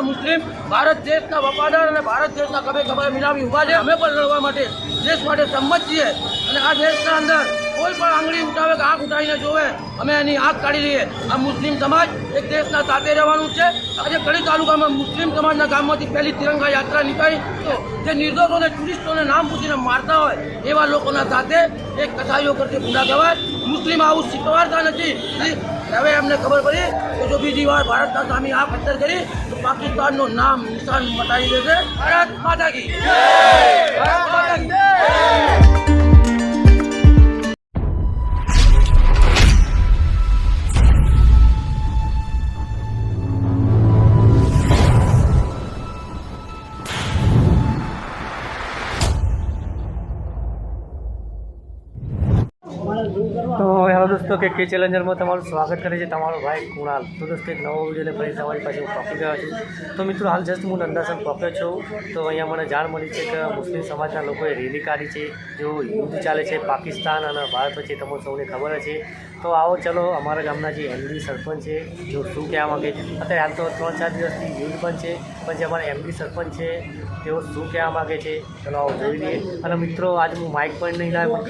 મુસ્લિમ ભારત દેશના વફાદાર અને ભારત દેશના કભે કભા મિલાવી ઉભા છે। અમે પણ લડવા માટે દેશ માટે સંમત છીએ અને આ દેશના અંદર કોઈ પણ આંગળી ઉઠાવે કે આંખ ઉઠાવીને જોવે અમે એની આંખ કાઢી લઈએ। આ મુસ્લિમ સમાજ એક દેશના સાથે રહેવાનું છે। આજે કડી તાલુકામાં મુસ્લિમ સમાજના ગામમાંથી પહેલી તિરંગા યાત્રા નીકળી તો જે નિર્દોષોને ટુરિસ્ટોને નામ પૂછીને મારતા હોય એવા લોકોના સાથે એક કસાઈઓ કરતી ગુના કહેવાય। મુસ્લિમ આવું શીખવાડતા નથી। હવે એમને ખબર પડી કે જો બીજી વાર ભારતના સામે આ પથ્થર કરી તો પાકિસ્તાનનું નામ નિશાન મટાવી દેશે। ભારત માતા કી જય! ભારત માતા કી જય! તો હેલો દોસ્તો કે ચેલેન્જરમાં તમારું સ્વાગત કરે છે તમારો ભાઈ કુણાલ। તો દોસ્તો એક નવો વિડીયો ફરી તમારી પાસે હું પહોંચી ગયો છું। તો મિત્રો હાલ જસ્ટ હું નંદાસન પહોંચ્યો છું। તો અહીંયા મને જાણ મળી છે કે મુસ્લિમ સમાજના લોકોએ રેલી કાઢી છે। જો યુદ્ધ ચાલે છે પાકિસ્તાન અને ભારત વચ્ચે તમને સૌને ખબર છે। તો આવો ચલો અમારા ગામના જે એમડી સરપંચ છે જો શું કહેવા માગે છે। અત્યારે હાલ તો 3-4 દિવસથી યુદ્ધ પણ છે પણ જે અમારા એમડી સરપંચ છે તેઓ શું કહેવા માગે છે ચલો આવો જોઈ લઈએ। અને મિત્રો આજે હું માઇક પણ નહીં લાવ્યો, મને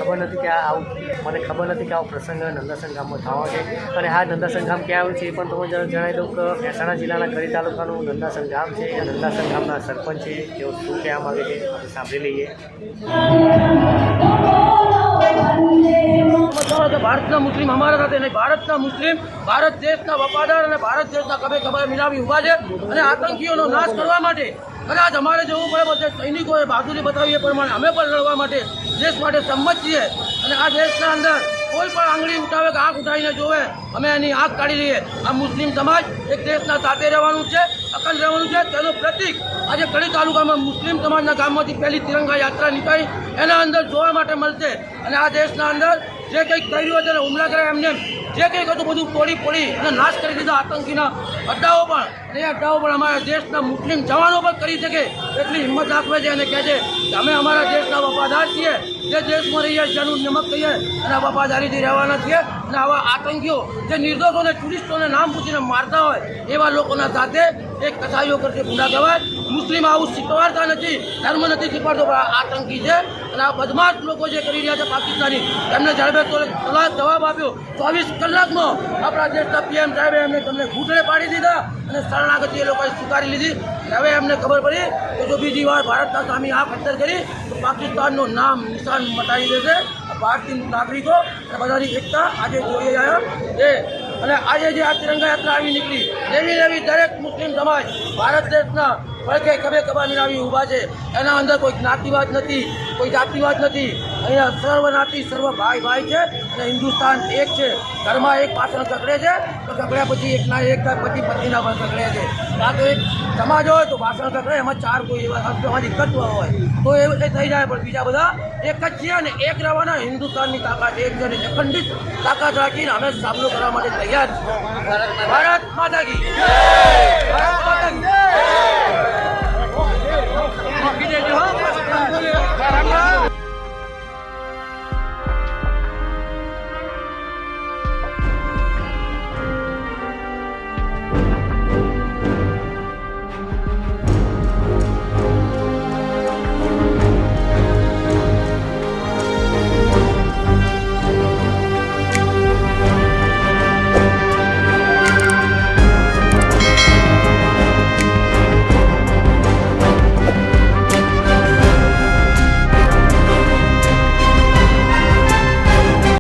ખબર નથી કે આવો પ્રસંગ નંદાસન ગામમાં થવાનો છે। અને આ નંદાસન ગામ ક્યાં આવ્યું છે એ પણ તમને જણાવી દઉં કે મહેસાણા જિલ્લાના કડી તાલુકાનું નંદાસન ગામ છે। આ નંદાસન ગામના સરપંચ છે તેઓ શું કહેવા માગે છે આપણે સાંભળી લઈએ। ભારતના મુસ્લિમ અમારા સાથે નહીં, ભારતના મુસ્લિમ ભારત દેશના વફાદાર અને ભારત દેશના કભે કભા મિલાવી ઉભા છે અને આતંકીઓનો નાશ કરવા માટે કદાચ અમારે જવું પડે બધે સૈનિકોએ બહાદુરી બતાવી એ પ્રમાણે અમે પણ લડવા માટે દેશ માટે સંમત છીએ અને આ દેશના અંદર કોઈ પણ આંગળી ઉઠાવે કે આંખ ઉઠાવીને જોવે અમે એની આંખ કાઢી લઈએ। આ મુસ્લિમ સમાજ એક દેશના સાથે રહેવાનું છે, અખંડ રહેવાનું છે તેનું પ્રતિક આજે કડી તાલુકામાં મુસ્લિમ સમાજના ગામમાંથી પહેલી તિરંગા યાત્રા નીકળી એના અંદર જોવા માટે મળશે। અને આ દેશના અંદર જે કંઈક કર્યું હતું હુમલા કર્યા એમને જે કંઈક હતું બધું તોડી અને નાશ કરી દીધા આતંકીના અડ્ડાઓ પણ, અને એ અડ્ડાઓ પણ અમારા દેશના મુસ્લિમ જવાનો પણ કરી શકે એટલી હિંમત દાખવે છે અને કહે છે કે અમે અમારા દેશના વફાદાર છીએ, જે દેશમાં રહીએ જેનું નમક કહીએ અને વફાદારીથી રહેવાના છીએ। અને આવા આતંકીઓ જે નિર્દોષોને ટુરિસ્ટોને નામ પૂછીને મારતા હોય એવા લોકોના સાથે એક કસાઈઓ કરતી ગુના કહેવાય। મુસ્લિમ આવું શીખવાડતા નથી, ધર્મ નથી શીખવાડતો પણ આ આતંકી છે અને આ બદમાશ લોકો જે કરી રહ્યા છે પાકિસ્તાની એમને ઝડપે જવાબ આપ્યો। 24 કલાકમાં આપણા દેશના PM સાહેબે એમને તમને ઘૂંટણે પાડી દીધા અને શરણાગતિ એ લોકોએ સ્વીકારી લીધી। હવે એમને ખબર પડી કે જો બીજી વાર ભારતના સામે આ પથ્થર કરી તો પાકિસ્તાનનું નામ નિશાન મટાવી દેશે। ભારતીય નાગરિકો અને બધાની એકતા આજે જોઈ રહ્યા છે અને આજે જે આ તિરંગા યાત્રા આવી નીકળી એવી દરેક મુસ્લિમ સમાજ ભારત દેશના પડખે કભે કભા મિલાવી ઊભા છે। એના અંદર કોઈ જ્ઞાતિવાદ નથી, કોઈ જાતિવાદ નથી, અહીંયા સર્વનાતી સર્વ ભાઈ છે અને હિન્દુસ્તાન એક છે। ઘરમાં એક પાછળ ઝઘડે છે તો ઝઘડ્યા પછી એકના એક પતિ પત્નીના પણ ઝઘડે છે। આ તો એક સમાજ હોય તો ભાષણ ઝઘડે એમાં 4 કોઈ એવા સામાજિક તત્વ હોય તો એ થઈ જાય પણ બીજા બધા એક જ છીએ અને એક રહેવાના। હિન્દુસ્તાનની તાકાત એક છે અને અખંડિત તાકાત રાખીને અમે સામનો કરવા માટે તૈયાર છીએ। ભારત માતા કી જય! ભારત માતા કી જય!